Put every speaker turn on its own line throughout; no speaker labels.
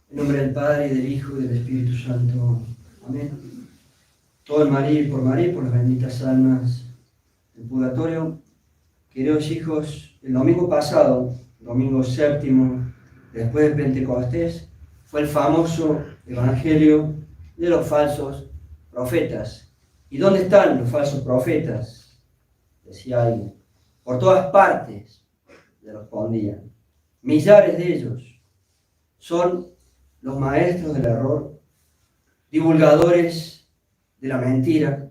En nombre del Padre, y del Hijo, y del Espíritu Santo. Amén. Todo en María y por las benditas almas del purgatorio. Queridos hijos, el domingo pasado, domingo séptimo, después de Pentecostés, fue el famoso evangelio de los falsos profetas. ¿Y dónde están los falsos profetas? Decía alguien. Por todas partes, le respondían. Millares de ellos son los maestros del error, divulgadores de la mentira,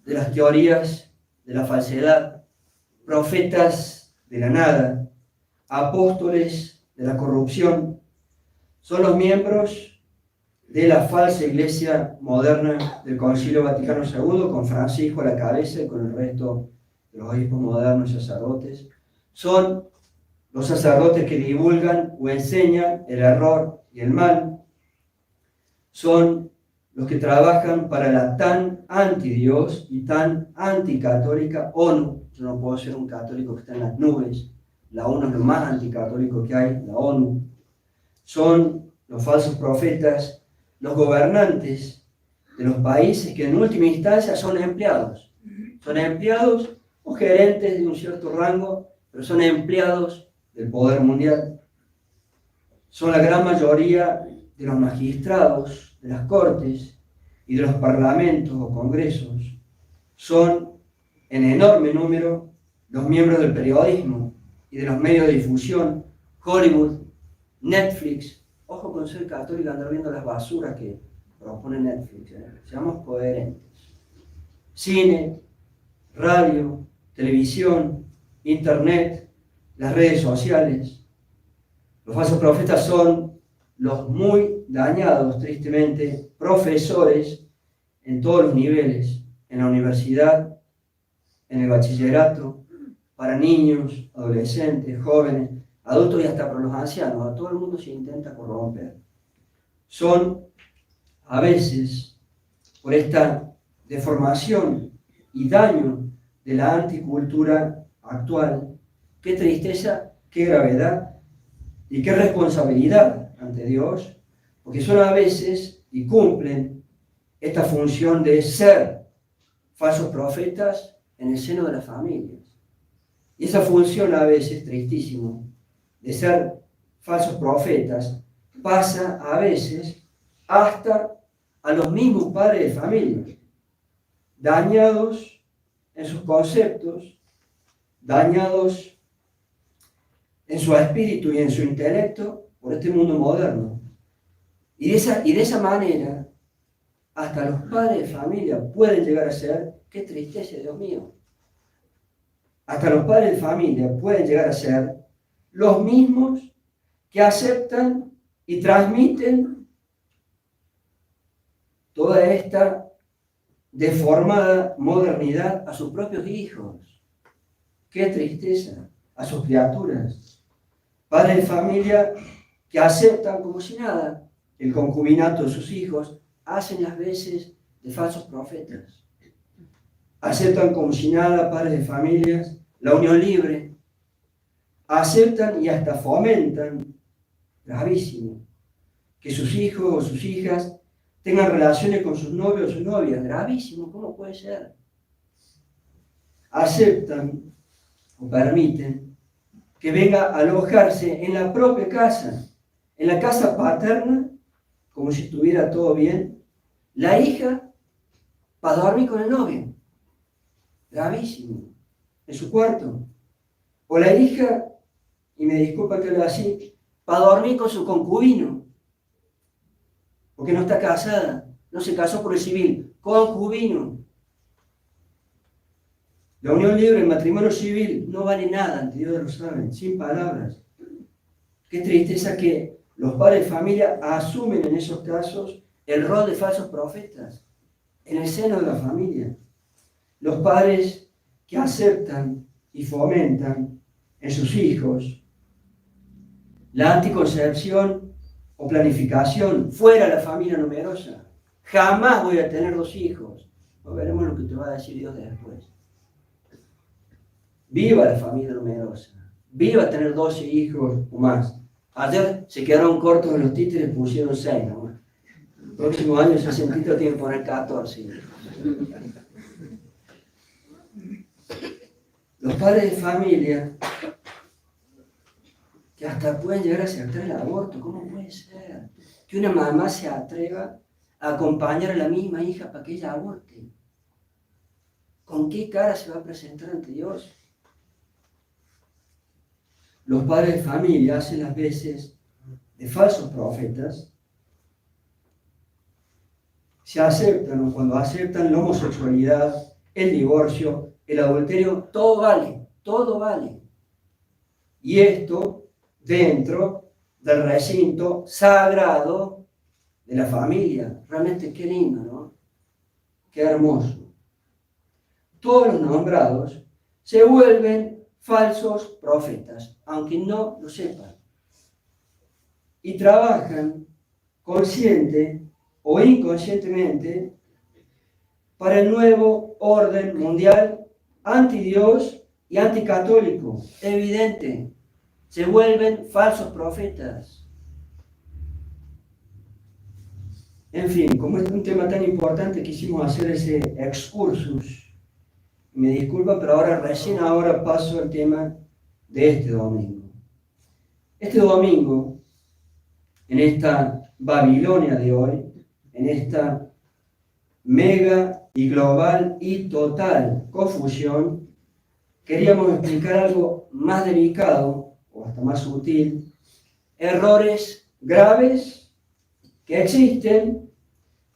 de las teorías de la falsedad, profetas de la nada, apóstoles de la corrupción. Son los miembros de la falsa iglesia moderna del Concilio Vaticano II, con Francisco a la cabeza y con el resto de los obispos modernos y sacerdotes. Son los sacerdotes que divulgan o enseñan el error y el mal. Son los que trabajan para la tan anti-Dios y tan anticatólica ONU. Yo no puedo ser un católico que está en las nubes. La ONU es lo más anticatólico que hay, la ONU. Son los falsos profetas, los gobernantes de los países que en última instancia son empleados. Son empleados o gerentes de un cierto rango, pero son empleados del poder mundial. Son la gran mayoría de los magistrados, de las cortes y de los parlamentos o congresos. Son en enorme número los miembros del periodismo y de los medios de difusión, Hollywood, Netflix. Ojo con ser católico, andar viendo las basuras que propone Netflix. Seamos coherentes. Cine, radio, televisión, internet, las redes sociales. Los falsos profetas son los muy dañados, tristemente, profesores en todos los niveles, en la universidad, en el bachillerato, para niños, adolescentes, jóvenes, adultos y hasta para los ancianos. A todo el mundo se intenta corromper. Son, a veces, por esta deformación y daño de la anticultura actual, qué tristeza, qué gravedad y qué responsabilidad ante Dios, porque son a veces y cumplen esta función de ser falsos profetas en el seno de las familias. Y esa función a veces, tristísimo, de ser falsos profetas, pasa a veces hasta a los mismos padres de familia, dañados en sus conceptos, dañados en su espíritu y en su intelecto por este mundo moderno. Y de esa manera, hasta los padres de familia pueden llegar a ser, qué tristeza, Dios mío, hasta los padres de familia pueden llegar a ser los mismos que aceptan y transmiten toda esta deformada modernidad a sus propios hijos. Qué tristeza, a sus criaturas. Padres de familia que aceptan como si nada el concubinato de sus hijos, hacen las veces de falsos profetas. Aceptan como si nada, padres de familias, la unión libre. Aceptan y hasta fomentan, gravísimo, que sus hijos o sus hijas tengan relaciones con sus novios o sus novias. Gravísimo, ¿cómo puede ser? Aceptan o permiten que venga a alojarse en la propia casa, en la casa paterna, como si estuviera todo bien, la hija para dormir con el novio. Gravísimo. En su cuarto. O la hija, y me disculpa que lo haga así, para dormir con su concubino. Porque no está casada, no se casó por el civil. Concubino. La unión libre, el matrimonio civil, no vale nada ante Dios, lo saben, sin palabras. Qué tristeza que los padres de familia asumen en esos casos el rol de falsos profetas en el seno de la familia. Los padres que aceptan y fomentan en sus hijos la anticoncepción o planificación fuera de la familia numerosa. Jamás voy a tener 2 hijos. No veremos lo que te va a decir Dios después. Viva la familia numerosa. Viva tener 12 hijos o más. Ayer se quedaron cortos en los títulos y pusieron 6, ¿no? El próximo año ese título tiene que poner 14. Los padres de familia, que hasta pueden llegar a aceptar el aborto, ¿cómo puede ser? Que una mamá se atreva a acompañar a la misma hija para que ella aborte. ¿Con qué cara se va a presentar ante Dios? Los padres de familia hacen las veces de falsos profetas. Se aceptan, o cuando aceptan la homosexualidad, el divorcio, el adulterio, todo vale, todo vale. Y esto dentro del recinto sagrado de la familia. Realmente qué lindo, ¿no? Qué hermoso. Todos los nombrados se vuelven falsos profetas, aunque no lo sepan. Y trabajan consciente o inconscientemente para el nuevo orden mundial anti-Dios y anticatólico. Evidente, se vuelven falsos profetas. En fin, como es un tema tan importante, quisimos hacer ese excursus. Me disculpa, pero recién ahora paso al tema de este domingo. Este domingo, en esta Babilonia de hoy, en esta mega y global y total confusión, queríamos explicar algo más delicado, o hasta más sutil, errores graves que existen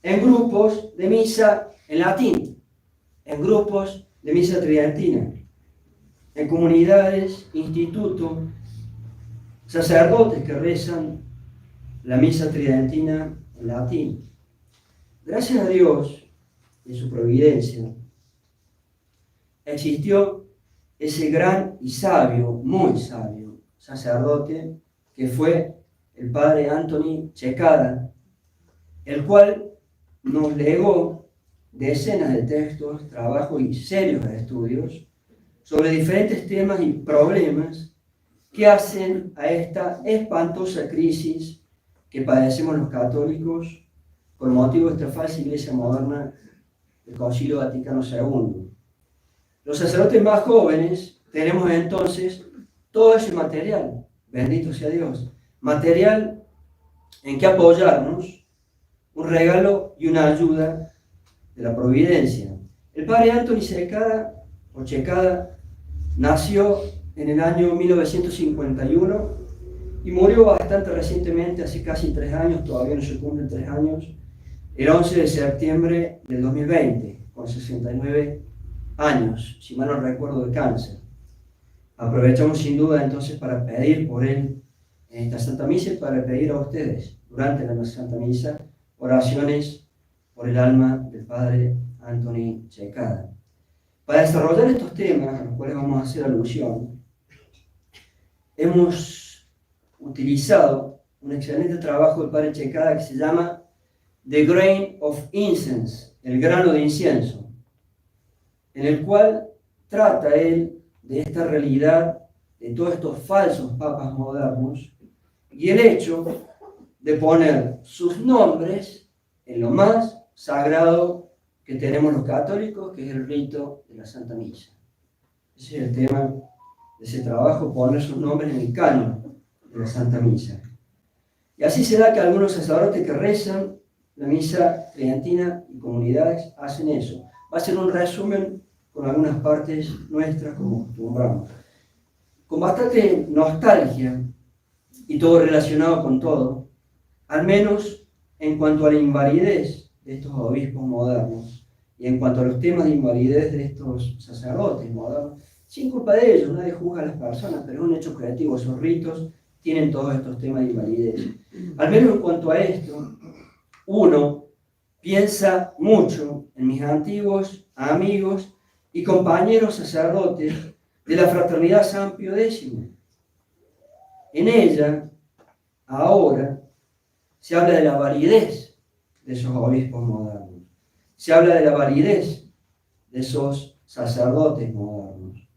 en grupos de misa en latín, en grupos de misa tridentina, en comunidades, institutos, sacerdotes que rezan la misa tridentina en latín. Gracias a Dios, en su providencia, existió ese gran y sabio, muy sabio, sacerdote que fue el padre Anthony Cekada, el cual nos legó decenas de textos, trabajos y serios estudios sobre diferentes temas y problemas que hacen a esta espantosa crisis que padecemos los católicos con motivo de esta falsa iglesia moderna del Concilio Vaticano II. Los sacerdotes más jóvenes tenemos entonces todo ese material, bendito sea Dios, material en que apoyarnos, un regalo y una ayuda de la providencia. El padre Anthony Cekada, o Cekada, nació en el año 1951 y murió bastante recientemente, hace casi 3 años, todavía no se cumplen 3 años, el 11 de septiembre del 2020, con 69 años, si mal no recuerdo, de cáncer. Aprovechamos sin duda entonces para pedir por él en esta Santa Misa y para pedir a ustedes durante la Santa Misa oraciones por el alma del padre Anthony Cekada. Para desarrollar estos temas a los cuales vamos a hacer alusión, hemos utilizado un excelente trabajo del padre Cekada que se llama The Grain of Incense, el grano de incienso, en el cual trata él de esta realidad de todos estos falsos papas modernos y el hecho de poner sus nombres en lo más sagrado que tenemos los católicos, que es el rito de la Santa Misa. Ese es el tema de ese trabajo, poner sus nombres en el canon de la Santa Misa. Y así se da que algunos sacerdotes que rezan la misa tridentina y comunidades hacen eso. Va a ser un resumen con algunas partes nuestras como acostumbramos. Con bastante nostalgia y todo relacionado con todo, al menos en cuanto a la invalidez de estos obispos modernos y en cuanto a los temas de invalidez de estos sacerdotes modernos, sin culpa de ellos, nadie juzga a las personas, pero es un hecho creativo, esos ritos tienen todos estos temas de invalidez. Al menos en cuanto a esto, uno piensa mucho en mis antiguos amigos y compañeros sacerdotes de la Fraternidad San Pío X. En ella, ahora, se habla de la validez de esos obispos modernos. Se habla de la validez de esos sacerdotes modernos.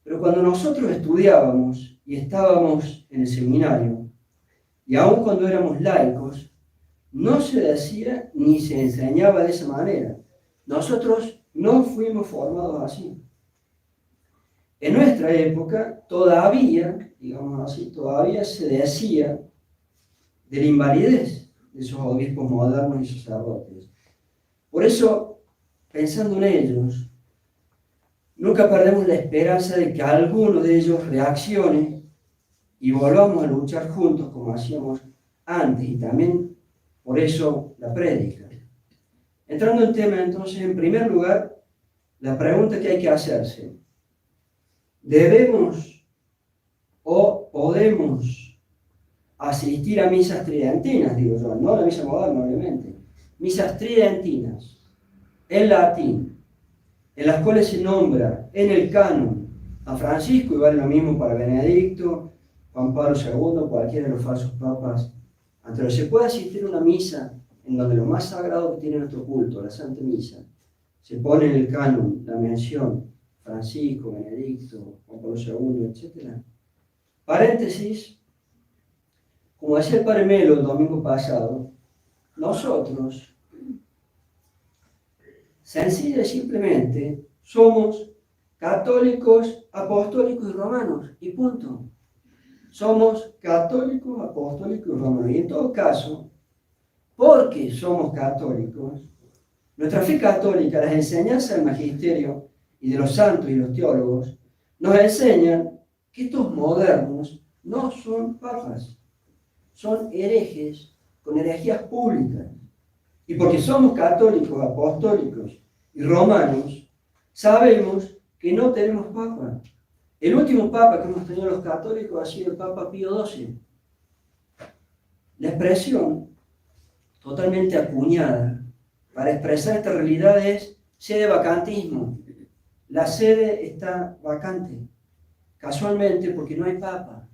Pero cuando nosotros estudiábamos y estábamos en el seminario, y aun cuando éramos laicos, no se decía ni se enseñaba de esa manera. Nosotros no fuimos formados así. En nuestra época todavía, digamos así, todavía se decía de la invalidez de esos obispos modernos y sacerdotes. Por eso, pensando en ellos, nunca perdemos la esperanza de que alguno de ellos reaccione y volvamos a luchar juntos como hacíamos antes, y también por eso la prédica. Entrando en tema, entonces, en primer lugar, la pregunta que hay que hacerse: ¿debemos o podemos asistir a misas tridentinas? Digo yo, no la misa moderna, obviamente. Misas tridentinas, en latín, en las cuales se nombra en el canon a Francisco, y vale lo mismo para Benedicto, Juan Pablo II, cualquiera de los falsos papas anteriores. Se puede asistir a una misa en donde lo más sagrado que tiene nuestro culto, la Santa Misa, se pone en el canon la mención Francisco, Benedicto, Juan Pablo II, etc. Paréntesis, como decía el Padre Melo el domingo pasado, nosotros, sencilla y simplemente, somos católicos, apostólicos y romanos, y punto. Somos católicos, apostólicos y romanos. Y en todo caso, porque somos católicos, nuestra fe católica, las enseñanzas del magisterio y de los santos y los teólogos, nos enseñan que estos modernos no son papas, son herejes con herejías públicas. Y porque somos católicos, apostólicos y romanos, sabemos que no tenemos papa. El último papa que hemos tenido los católicos ha sido el Papa Pío XII. La expresión totalmente acuñada para expresar esta realidad es sede vacantismo. La sede está vacante, casualmente porque no hay papa.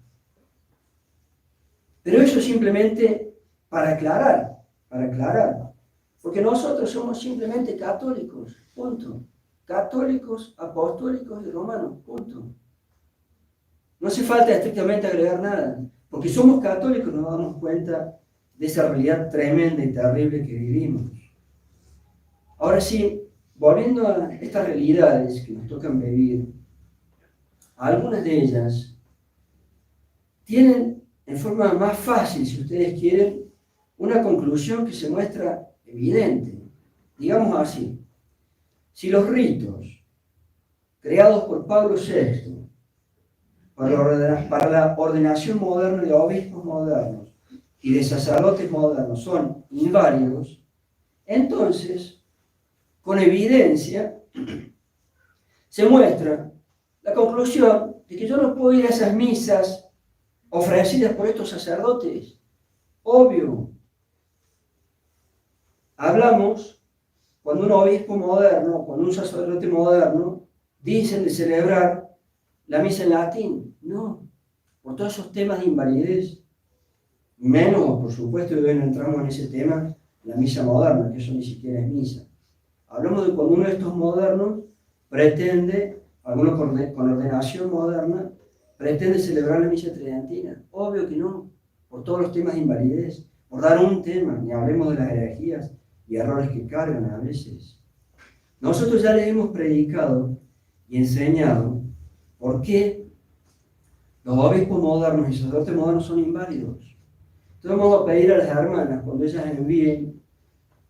Pero eso simplemente para aclarar, porque nosotros somos simplemente católicos, punto. Católicos, apostólicos y romanos, punto. No hace falta estrictamente agregar nada, porque somos católicos y nos damos cuenta de esa realidad tremenda y terrible que vivimos. Ahora sí, volviendo a estas realidades que nos tocan vivir, algunas de ellas tienen en forma más fácil, si ustedes quieren, una conclusión que se muestra evidente. Digamos así, si los ritos creados por Pablo VI para la ordenación moderna de obispos modernos y de sacerdotes modernos son inválidos, entonces, con evidencia, se muestra la conclusión de que yo no puedo ir a esas misas ofrecidas por estos sacerdotes. Obvio. Hablamos cuando un obispo moderno, cuando un sacerdote moderno, dicen de celebrar la misa en latín. No, por todos esos temas de invalidez. Menos, por supuesto, y hoy no entramos en ese tema, la misa moderna, que eso ni siquiera es misa. Hablamos de cuando uno de estos modernos pretende, algunos con ordenación moderna, pretende celebrar la misa tridentina. Obvio que no, por todos los temas de invalidez, por dar un tema, ni hablemos de las herejías y errores que cargan a veces. Nosotros ya les hemos predicado y enseñado por qué los obispos modernos y sacerdotes modernos son inválidos. Entonces vamos a pedir a las hermanas, cuando ellas envíen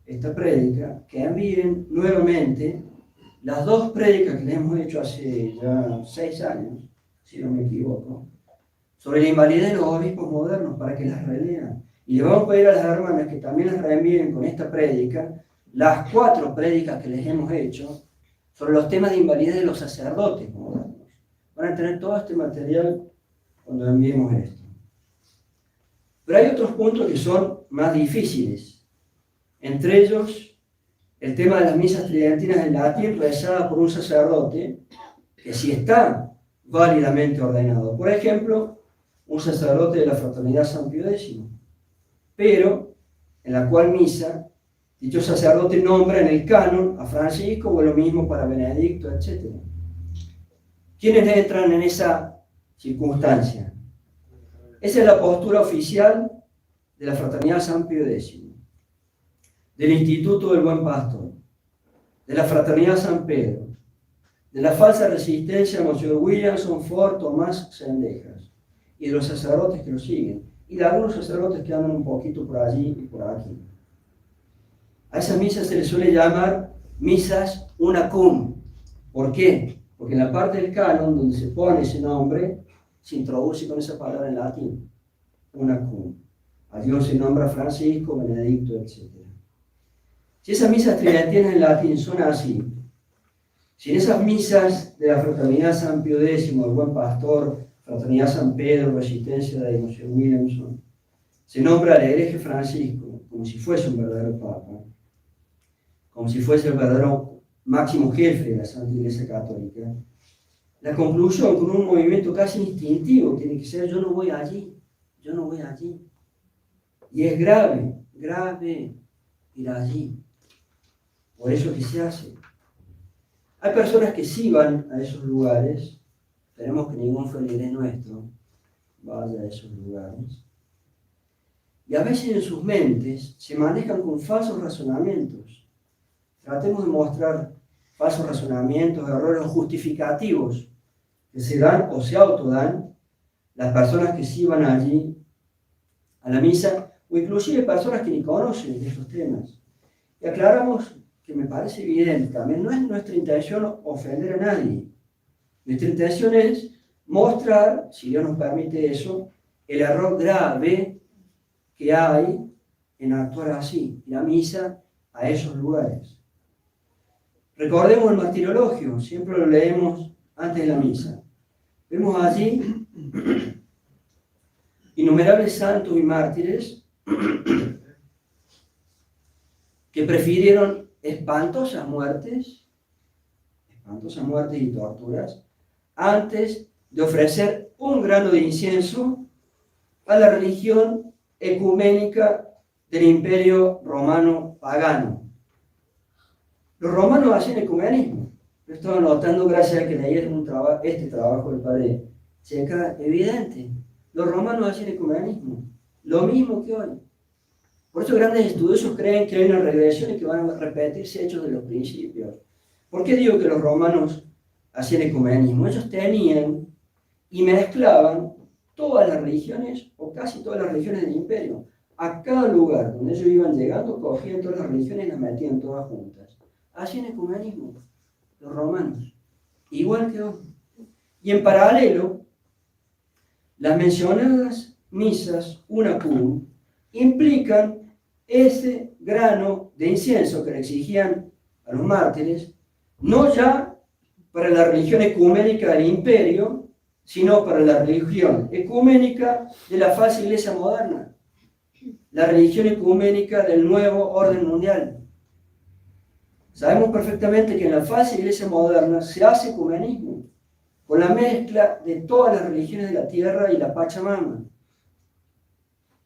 esta prédica, que envíen nuevamente las dos prédicas que les hemos hecho hace ya 6 años, si no me equivoco, sobre la invalidez de los obispos modernos, para que las relean. Y le vamos a pedir a las hermanas que también las reenvíen con esta prédica las 4 prédicas que les hemos hecho sobre los temas de invalidez de los sacerdotes modernos. Van a tener todo este material cuando enviemos esto. Pero hay otros puntos que son más difíciles. Entre ellos, el tema de las misas tridentinas en latín rezadas por un sacerdote que sí está válidamente ordenado. Por ejemplo, un sacerdote de la Fraternidad San Pío X, pero en la cual misa, dicho sacerdote nombra en el canon a Francisco, o lo mismo para Benedicto, etc. ¿Quiénes entran en esa circunstancia? Esa es la postura oficial de la Fraternidad San Pío X, del Instituto del Buen Pastor, de la Fraternidad San Pedro, de la falsa resistencia de Monsieur Williamson, Ford, Tomás Sendejas, y de los sacerdotes que lo siguen, y de algunos sacerdotes que andan un poquito por allí y por aquí. A esas misas se les suele llamar misas una cum. ¿Por qué? Porque en la parte del canon donde se pone ese nombre, se introduce con esa palabra en latín, una cum. A Dios se nombra Francisco, Benedicto, etc. Si esas misas tridentinas en latín son así, si en esas misas de la Fraternidad San Pío X, el Buen Pastor, Fraternidad San Pedro, Resistencia de Monsieur Williamson, se nombra al hereje Francisco como si fuese un verdadero papa, como si fuese el verdadero máximo jefe de la Santa Iglesia Católica, la conclusión con un movimiento casi instintivo tiene que ser: yo no voy allí, yo no voy allí. Y es grave, grave ir allí. Por eso que se hace. Hay personas que sí van a esos lugares. Esperemos que ningún feligrés nuestro vaya a esos lugares. Y a veces en sus mentes se manejan con falsos razonamientos. Tratemos de mostrar falsos razonamientos, errores justificativos que se dan o se autodan las personas que sí van allí a la misa, o inclusive personas que ni conocen de estos temas. Y aclaramos que me parece evidente también, no es nuestra intención ofender a nadie. Nuestra intención es mostrar, si Dios nos permite eso, el error grave que hay en actuar así, la misa a esos lugares. Recordemos el martirologio, siempre lo leemos antes de la misa. Vemos allí innumerables santos y mártires que prefirieron espantosas muertes y torturas antes de ofrecer un grano de incienso a la religión ecuménica del Imperio Romano pagano. Los romanos hacían ecumenismo. Lo estaba notando gracias a que leyeron este trabajo del padre Checa, evidente. Los romanos hacían ecumenismo, lo mismo que hoy. Por eso grandes estudiosos creen que hay una regresión y que van a repetirse hechos de los principios. ¿Por qué digo que los romanos hacían ecumenismo? Ellos tenían y mezclaban todas las religiones, o casi todas las religiones del imperio. A cada lugar donde ellos iban llegando, cogían todas las religiones y las metían todas juntas. Hacían ecumenismo los romanos, igual que hoy. Y en paralelo, las mencionadas misas una cum implican ese grano de incienso que le exigían a los mártires, no ya para la religión ecuménica del imperio, sino para la religión ecuménica de la falsa iglesia moderna, la religión ecuménica del nuevo orden mundial. Sabemos perfectamente que en la falsa iglesia moderna se hace ecumenismo, con la mezcla de todas las religiones de la tierra y la Pachamama.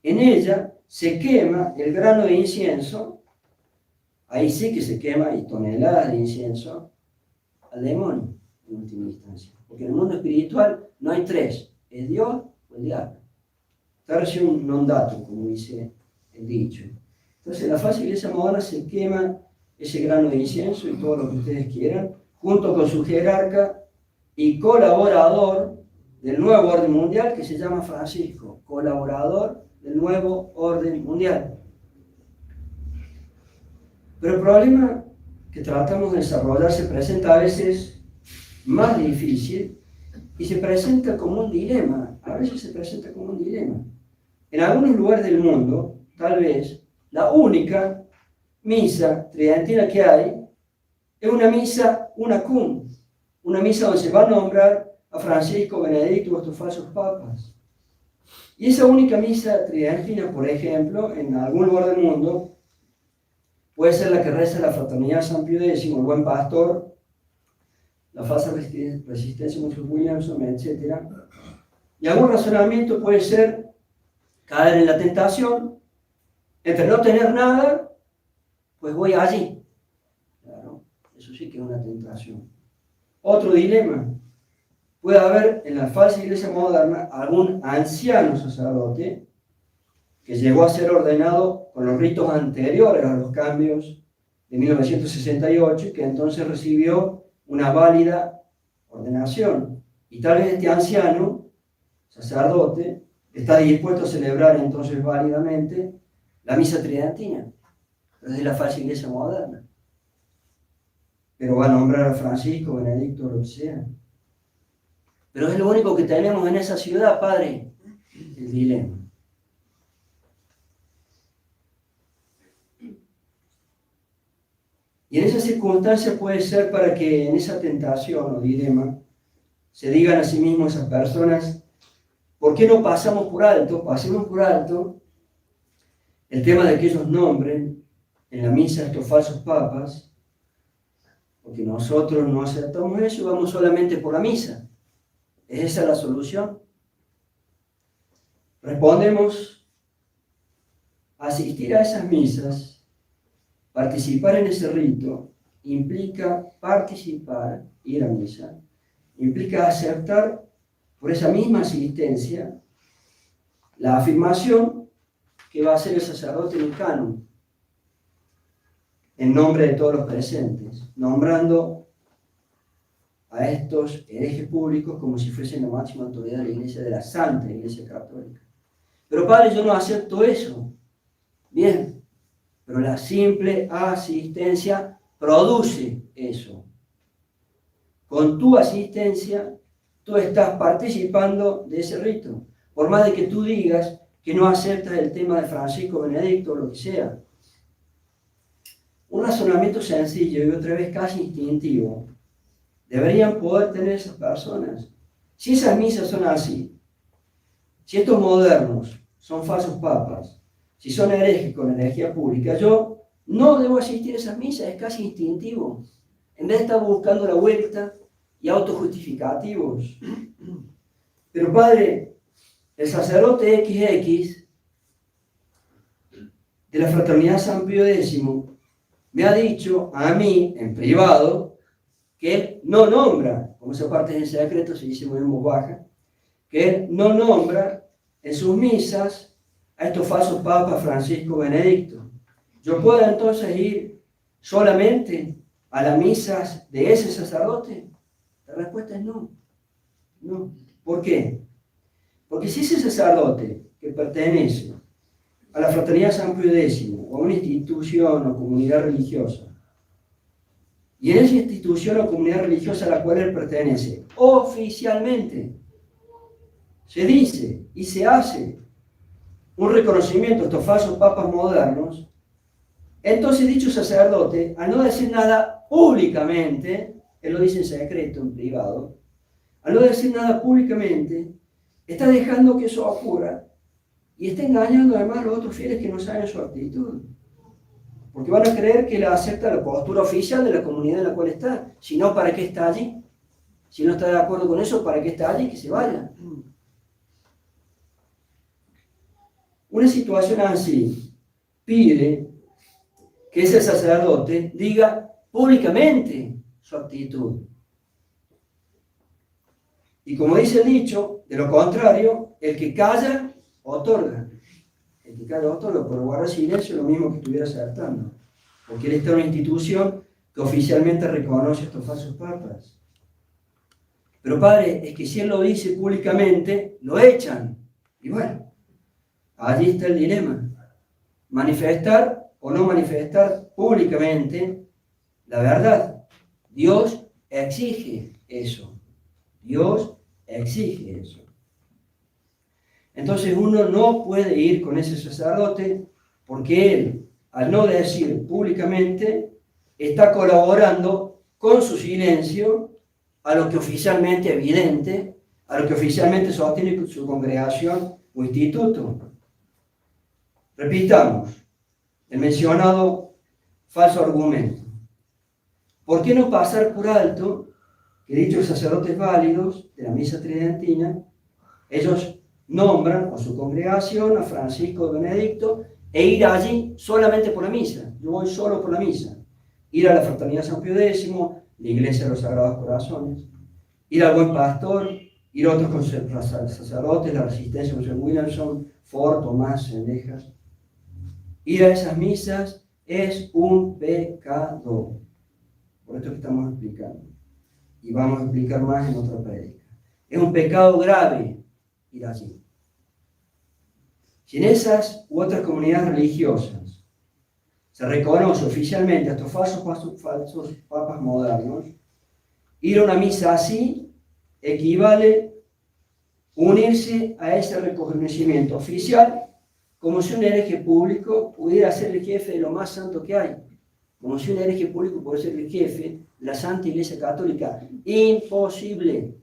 En ella se quema el grano de incienso, ahí sí que se quema, y toneladas de incienso, al demonio, en última instancia. Porque en el mundo espiritual no hay tres, es Dios o el diablo. Tertium non datur, como dice el dicho. Entonces en la falsa iglesia moderna se quema ese grano de incienso y todo lo que ustedes quieran, junto con su jerarca y colaborador del nuevo orden mundial, que se llama Francisco, colaborador del nuevo orden mundial. Pero el problema que tratamos de desarrollar se presenta a veces más difícil y se presenta como un dilema. A veces se presenta como un dilema. En algunos lugares del mundo, tal vez, la única misa tridentina que hay es una misa una cum, una misa donde se va a nombrar a Francisco, Benedicto o estos falsos papas. Y esa única misa tridentina, por ejemplo, en algún lugar del mundo, puede ser la que reza la Fraternidad San Pío X, el Buen Pastor, la falsa resistencia de Monsieur Williamson, etc. Y algún razonamiento puede ser caer en la tentación, entre no tener nada, pues voy allí. Claro, eso sí que es una tentación. Otro dilema. Puede haber en la falsa iglesia moderna algún anciano sacerdote que llegó a ser ordenado con los ritos anteriores a los cambios de 1968, que entonces recibió una válida ordenación. Y tal vez este anciano, sacerdote, está dispuesto a celebrar entonces válidamente la misa tridentina, desde la falsa iglesia moderna. Pero va a nombrar a Francisco, Benedicto, lo que sea. Pero es lo único que tenemos en esa ciudad, padre, el dilema. Y en esa circunstancia puede ser para que en esa tentación o dilema se digan a sí mismos esas personas, ¿por qué no pasamos por alto? Pasemos por alto el tema de que ellos nombren en la misa a estos falsos papas, porque nosotros no aceptamos eso y vamos solamente por la misa. ¿Es esa la solución? Respondemos, asistir a esas misas, participar en ese rito, implica participar, ir a misa, implica aceptar por esa misma asistencia la afirmación que va a hacer el sacerdote en el canon, en nombre de todos los presentes, nombrando a estos herejes públicos como si fuesen la máxima autoridad de la Iglesia, de la Santa Iglesia Católica. Pero padre, yo no acepto eso. Bien, pero la simple asistencia produce eso. Con tu asistencia, tú estás participando de ese rito. Por más de que tú digas que no aceptas el tema de Francisco, Benedicto, o lo que sea. Un razonamiento sencillo y otra vez casi instintivo deberían poder tener esas personas. Si esas misas son así, si estos modernos son falsos papas, si son herejes con herejía pública, yo no debo asistir a esas misas, es casi instintivo. En vez de estar buscando la vuelta y autojustificativos. Pero padre, el sacerdote XX de la Fraternidad San Pío X me ha dicho a mí, en privado, que él no nombra, como esa parte en secreto se dice muy en voz baja, que él no nombra en sus misas a estos falsos papas Francisco, Benedicto. ¿Yo puedo entonces ir solamente a las misas de ese sacerdote? La respuesta es no. No. ¿Por qué? Porque si ese sacerdote que pertenece a la Fraternidad San Pío X o a una institución o comunidad religiosa, y en esa institución o comunidad religiosa a la cual él pertenece, oficialmente se dice y se hace un reconocimiento a estos falsos papas modernos, entonces dicho sacerdote, al no decir nada públicamente, él lo dice en secreto, en privado, al no decir nada públicamente, está dejando que eso ocurra y está engañando además a los otros fieles que no saben su actitud. Porque van a creer que él acepta la postura oficial de la comunidad en la cual está. Si no, ¿para qué está allí? Si no está de acuerdo con eso, ¿para qué está allí? Que se vaya. Una situación así pide que ese sacerdote diga públicamente su actitud. Y como dice el dicho, de lo contrario, el que calla, otorga. El que calla, otorga, por guardar silencio, lo mismo que estuviera acertando. Porque él está en una institución que oficialmente reconoce a estos falsos papas. Pero padre, es que si él lo dice públicamente, lo echan. Y bueno, allí está el dilema. Manifestar o no manifestar públicamente la verdad. Dios exige eso. Dios exige eso. Entonces uno no puede ir con ese sacerdote porque él, al no decir públicamente, está colaborando con su silencio a lo que oficialmente es evidente, a lo que oficialmente sostiene su congregación o instituto. Repitamos el mencionado falso argumento. ¿Por qué no pasar por alto que dichos sacerdotes válidos de la misa tridentina, ellos nombran a su congregación a Francisco Benedicto e ir allí solamente por la misa? Yo voy solo por la misa. Ir a la Fraternidad San Pío X, la Iglesia de los Sagrados Corazones, ir al Buen Pastor, ir a otros sacerdotes, la Resistencia, José Williamson, Ford, Tomás, Sendejas. Ir a esas misas es un pecado. Por esto que estamos explicando. Y vamos a explicar más en otra prédica. Es un pecado grave ir allí. Si en esas u otras comunidades religiosas se reconoce oficialmente a estos falsos papas modernos, ir a una misa así equivale a unirse a ese reconocimiento oficial, como si un hereje público pudiera ser el jefe de lo más santo que hay, como si un hereje público pudiera ser el jefe de la Santa Iglesia Católica. Imposible.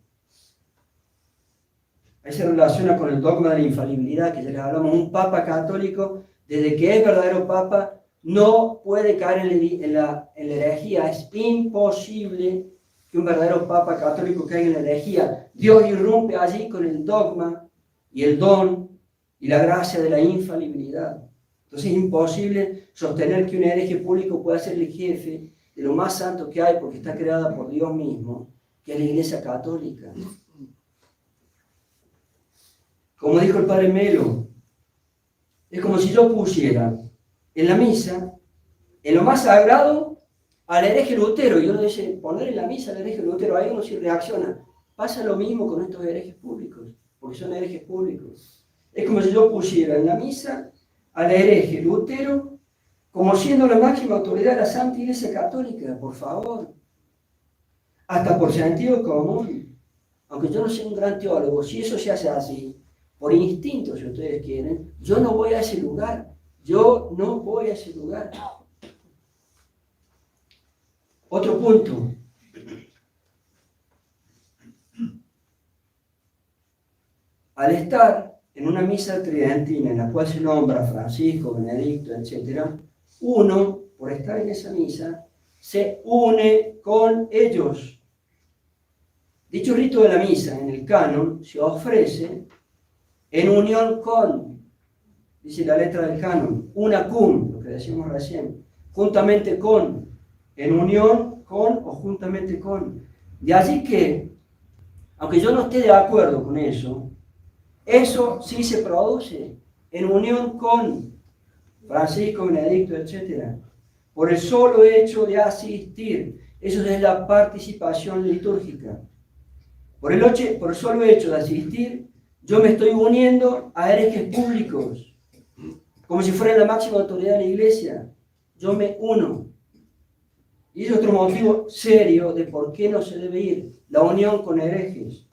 Ahí se relaciona con el dogma de la infalibilidad, que ya les hablamos. Un papa católico, desde que es verdadero papa, no puede caer en la herejía. Es imposible que un verdadero papa católico caiga en la herejía. Dios irrumpe allí con el dogma y el don y la gracia de la infalibilidad. Entonces es imposible sostener que un hereje público pueda ser el jefe de lo más santo que hay, porque está creada por Dios mismo, que es la Iglesia Católica. Como dijo el padre Melo, es como si yo pusiera en la misa, en lo más sagrado, al hereje Lutero. Yo le dije, poner en la misa al hereje Lutero, ahí uno sí reacciona. Pasa lo mismo con estos herejes públicos, porque son herejes públicos. Es como si yo pusiera en la misa al hereje Lutero como siendo la máxima autoridad de la Santa Iglesia Católica, por favor. Hasta por sentido común. Aunque yo no sea un gran teólogo, si eso se hace así, por instinto, si ustedes quieren, yo no voy a ese lugar. Yo no voy a ese lugar. Otro punto. Al estar en una misa tridentina en la cual se nombra Francisco, Benedicto, etc., uno, por estar en esa misa, se une con ellos. Dicho rito de la misa en el canon se ofrece en unión con, dice la letra del canon, una cum, lo que decimos recién, juntamente con, en unión con o juntamente con. De allí que, aunque yo no esté de acuerdo con eso sí se produce en unión con Francisco, Benedicto, etc. Por el solo hecho de asistir. Eso es la participación litúrgica. Por el solo hecho de asistir, yo me estoy uniendo a herejes públicos, como si fuera la máxima autoridad de la Iglesia. Yo me uno. Y es otro motivo serio de por qué no se debe ir, la unión con herejes.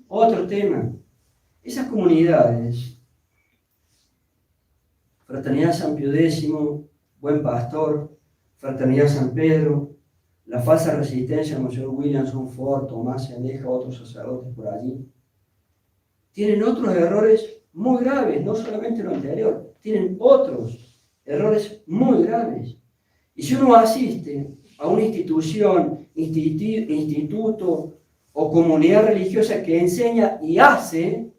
Otro tema, esas comunidades, Fraternidad San Pío X, Buen Pastor, Fraternidad San Pedro, la falsa resistencia de Monseñor Williamson, Ford, Tomás, Sendejas, otros sacerdotes por allí, tienen otros errores muy graves, no solamente lo anterior, tienen otros errores muy graves. Y si uno asiste a una institución, instituto o comunidad religiosa que enseña y hace,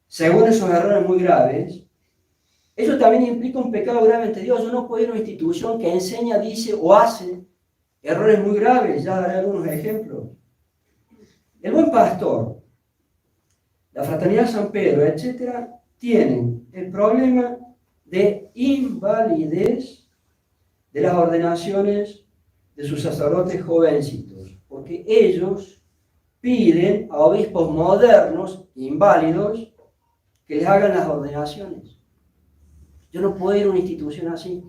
según esos errores muy graves, eso también implica un pecado grave ante Dios. Yo no puedo ir a una institución que enseña, dice o hace errores muy graves. Ya daré algunos ejemplos. El Buen Pastor, la Fraternidad San Pedro, etc., tienen el problema de invalidez de las ordenaciones de sus sacerdotes jovencitos, porque ellos piden a obispos modernos, inválidos, que les hagan las ordenaciones. Yo no puedo ir a una institución así.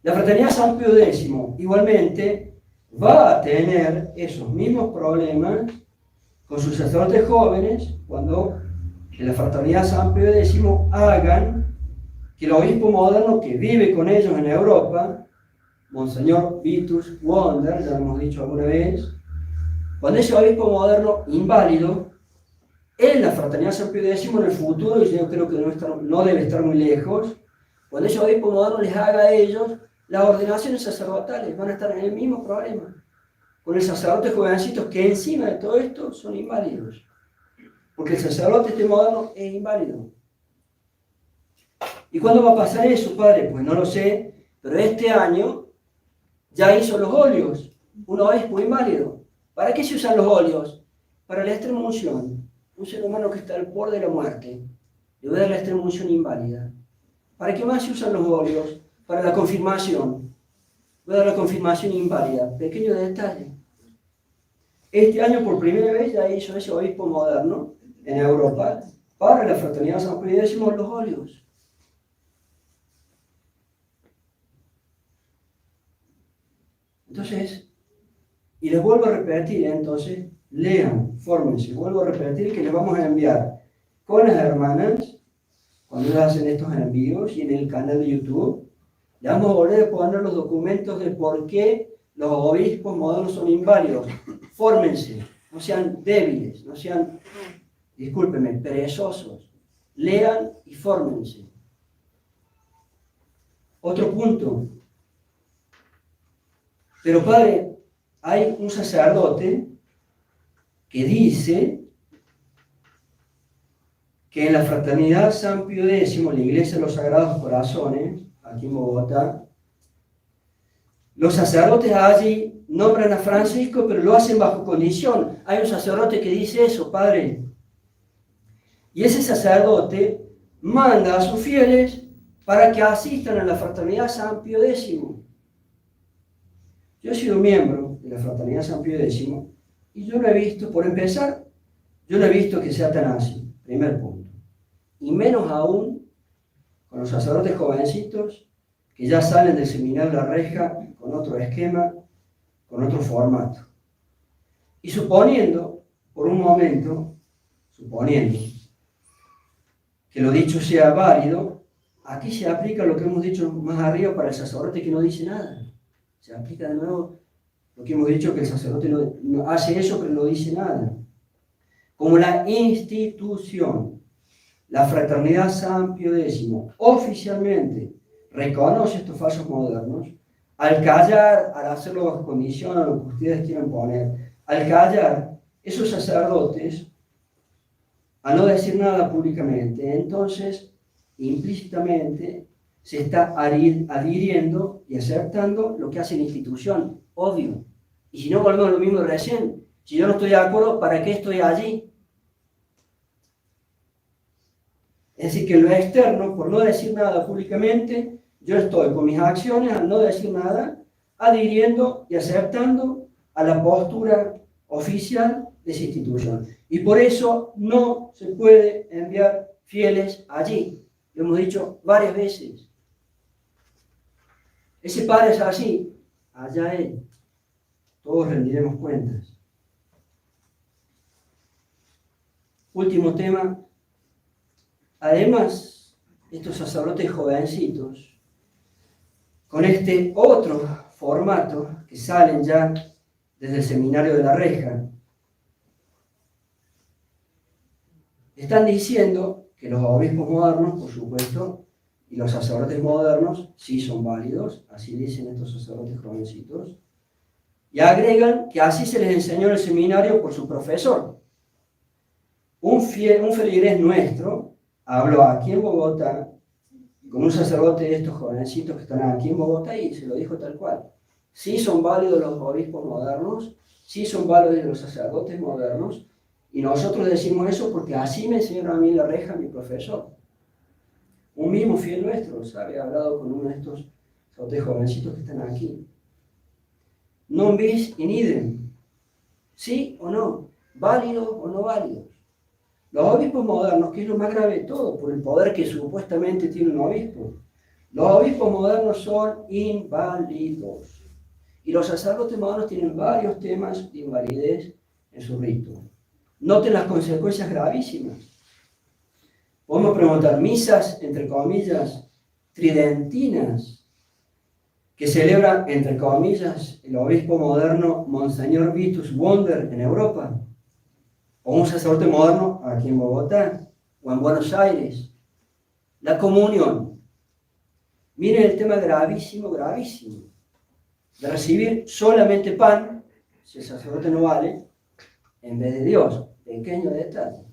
La Fraternidad San Pío X, igualmente, va a tener esos mismos problemas con sus sacerdotes jóvenes cuando en la Fraternidad San Pío X hagan que el obispo moderno que vive con ellos en Europa, Monseñor Vitus Wonder, ya lo hemos dicho alguna vez, cuando ese obispo moderno inválido, en la Fraternidad San Pío X en el futuro, y yo creo que no debe estar muy lejos, cuando ese obispo moderno les haga a ellos las ordenaciones sacerdotales, van a estar en el mismo problema, con el sacerdote jovencitos que encima de todo esto son inválidos, porque el sacerdote moderno es inválido. ¿Y cuándo va a pasar eso, padre? Pues no lo sé, pero este año ya hizo los óleos, un obispo inválido, ¿Para qué se usan los óleos? Para la extrema unción. Un ser humano que está al borde de la muerte, le voy a dar la extrema unción inválida. ¿Para qué más se usan los óleos? Para la confirmación. Voy a dar la confirmación inválida. Pequeño detalle. Este año por primera vez ya hizo ese obispo moderno en Europa para la fraternidad San Pío X los óleos. Entonces, y les vuelvo a repetir, entonces, lean, fórmense, vuelvo a repetir que les vamos a enviar con las hermanas, cuando ellas hacen estos envíos y en el canal de YouTube, le vamos a volver a poner los documentos de por qué los obispos modernos son inválidos. Fórmense, no sean débiles, no sean, discúlpenme, perezosos. Lean y fórmense. Otro punto. Pero padre, hay un sacerdote que dice que en la fraternidad San Pío X, la Iglesia de los Sagrados Corazones, aquí en Bogotá, los sacerdotes allí nombran a Francisco, pero lo hacen bajo condición. Hay un sacerdote que dice eso, padre. Y ese sacerdote manda a sus fieles para que asistan a la fraternidad San Pío X. Yo he sido miembro de la fraternidad San Pío X y yo no he visto, por empezar, yo no he visto que sea tan así, primer punto. Y menos aún con los sacerdotes jovencitos que ya salen del seminario de la Reja con otro esquema, con otro formato. Y suponiendo, por un momento, suponiendo que lo dicho sea válido, aquí se aplica lo que hemos dicho más arriba para el sacerdote que no dice nada. Se aplica de nuevo lo que hemos dicho, que el sacerdote no hace eso, pero no dice nada. Como la institución, la fraternidad San Pío X, oficialmente reconoce estos falsos modernos, al callar, al hacerlo bajo condición a lo que ustedes quieran poner, al callar esos sacerdotes, a no decir nada públicamente, entonces implícitamente se está adhiriendo y aceptando lo que hace la institución, obvio. Y si no, volvemos a lo mismo de recién. Si yo no estoy de acuerdo, ¿para qué estoy allí? Es decir, que en lo externo, por no decir nada públicamente, yo estoy con mis acciones, al no decir nada, adhiriendo y aceptando a la postura oficial de esa institución. Y por eso no se puede enviar fieles allí. Lo hemos dicho varias veces. Ese padre es así, allá él. Todos rendiremos cuentas. Último tema. Además, estos sacerdotes jovencitos, con este otro formato que salen ya desde el seminario de la Reja, están diciendo que los obispos modernos, por supuesto, y los sacerdotes modernos sí son válidos, así dicen estos sacerdotes jovencitos, y agregan que así se les enseñó en el seminario por su profesor. Un feligrés nuestro habló aquí en Bogotá con un sacerdote de estos jovencitos que están aquí en Bogotá y se lo dijo tal cual. Sí son válidos los obispos modernos, sí son válidos los sacerdotes modernos, y nosotros decimos eso porque así me enseñaron a mí en la Reja mi profesor. Un mismo fiel nuestro había hablado con uno de estos sacerdotes jovencitos que están aquí. Non bis in idem. ¿Sí o no? ¿Válidos o no válidos? Los obispos modernos, que es lo más grave de todo, por el poder que supuestamente tiene un obispo, los obispos modernos son inválidos. Y los sacerdotes modernos tienen varios temas de invalidez en su rito. Noten las consecuencias gravísimas. Podemos preguntar, misas, entre comillas, tridentinas, que celebra, entre comillas, el obispo moderno Monseñor Vitus Wonder en Europa, o un sacerdote moderno aquí en Bogotá, o en Buenos Aires. La comunión. Miren el tema gravísimo, gravísimo, de recibir solamente pan, si el sacerdote no vale, en vez de Dios. Pequeño detalle.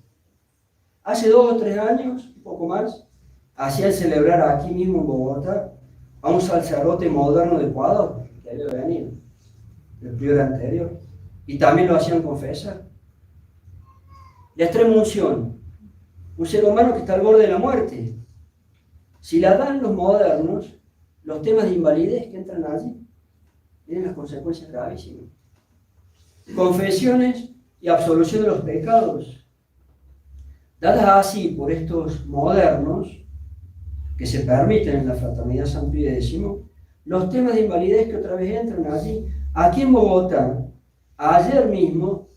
Hace 2 o 3 años, un poco más, hacían celebrar aquí mismo en Bogotá a un sacerdote moderno de Ecuador, que había venido, el prior anterior. y también lo hacían confesar. La extrema unción, un ser humano que está al borde de la muerte. Si la dan los modernos, los temas de invalidez que entran allí, tienen las consecuencias gravísimas. Confesiones y absolución de los pecados, dadas así por estos modernos, que se permiten en la Fraternidad San Pío X, los temas de invalidez que otra vez entran allí. Aquí en Bogotá, ayer mismo,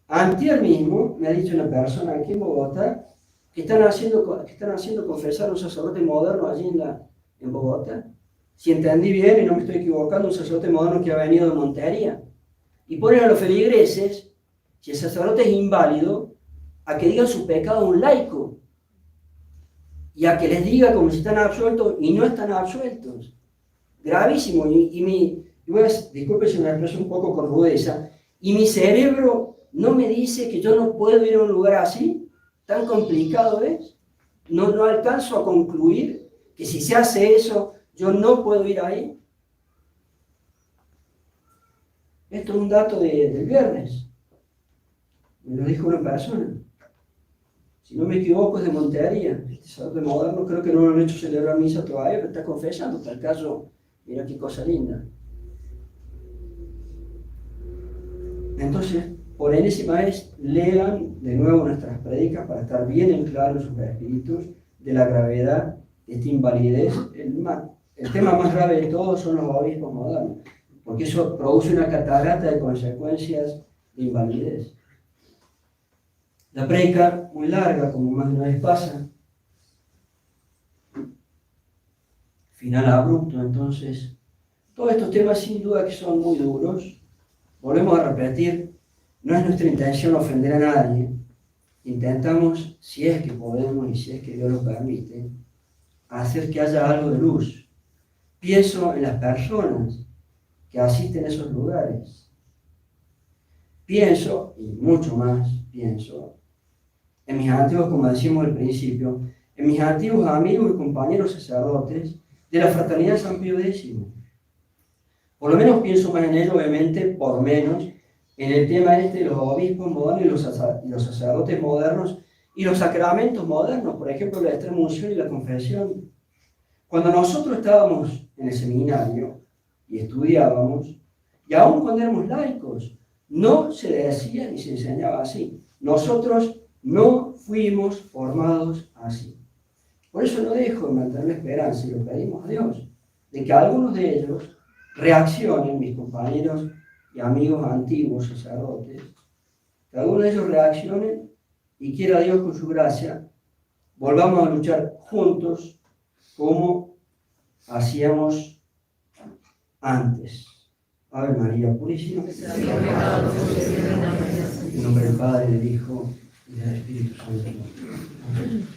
antier mismo, me ha dicho una persona aquí en Bogotá, que están haciendo confesar a un sacerdote moderno allí en Bogotá. Si entendí bien y no me estoy equivocando, un sacerdote moderno que ha venido de Montería. Y ponen a los feligreses, si el sacerdote es inválido, a que digan su pecado a un laico. Y a que les diga como si están absueltos y no están absueltos. Gravísimo. Disculpe si me expreso un poco con rudeza, y mi cerebro no me dice que yo no puedo ir a un lugar así, tan complicado es. No alcanzo a concluir que si se hace eso, yo no puedo ir ahí. Esto es un dato del viernes. Me lo dijo una persona. Si no me equivoco, es de Montería. Este sacerdote moderno creo que no lo han hecho celebrar misa todavía, pero está confesando. Para el caso, mira qué cosa linda. Entonces, por enésima vez, lean de nuevo nuestras prédicas para estar bien en claro en sus espíritus de la gravedad de esta invalidez. El tema más grave de todos son los obispos modernos, porque eso produce una catarata de consecuencias de invalidez. La prédica, muy larga, como más de una vez pasa. Final abrupto, entonces. Todos estos temas sin duda que son muy duros. Volvemos a repetir, no es nuestra intención ofender a nadie. Intentamos, si es que podemos y si es que Dios lo permite, hacer que haya algo de luz. Pienso en las personas que asisten a esos lugares. Pienso, y mucho más pienso, en mis antiguos, como decimos al principio, en mis antiguos amigos y compañeros sacerdotes de la Fraternidad San Pío X. Por lo menos pienso más en ello, obviamente, por menos, en el tema de los obispos modernos y los sacerdotes modernos y los sacramentos modernos, por ejemplo, la extrema unción y la confesión. Cuando nosotros estábamos en el seminario y estudiábamos, y aún cuando éramos laicos, no se decía ni se enseñaba así. Nosotros no fuimos formados así. Por eso no dejo de mantener la esperanza, y lo pedimos a Dios, de que algunos de ellos reaccionen, mis compañeros y amigos antiguos sacerdotes, que algunos de ellos reaccionen y quiera Dios con su gracia, volvamos a luchar juntos como hacíamos antes. Ave María Purísima. En nombre del Padre, del Hijo y del Espíritu Santo. Amén.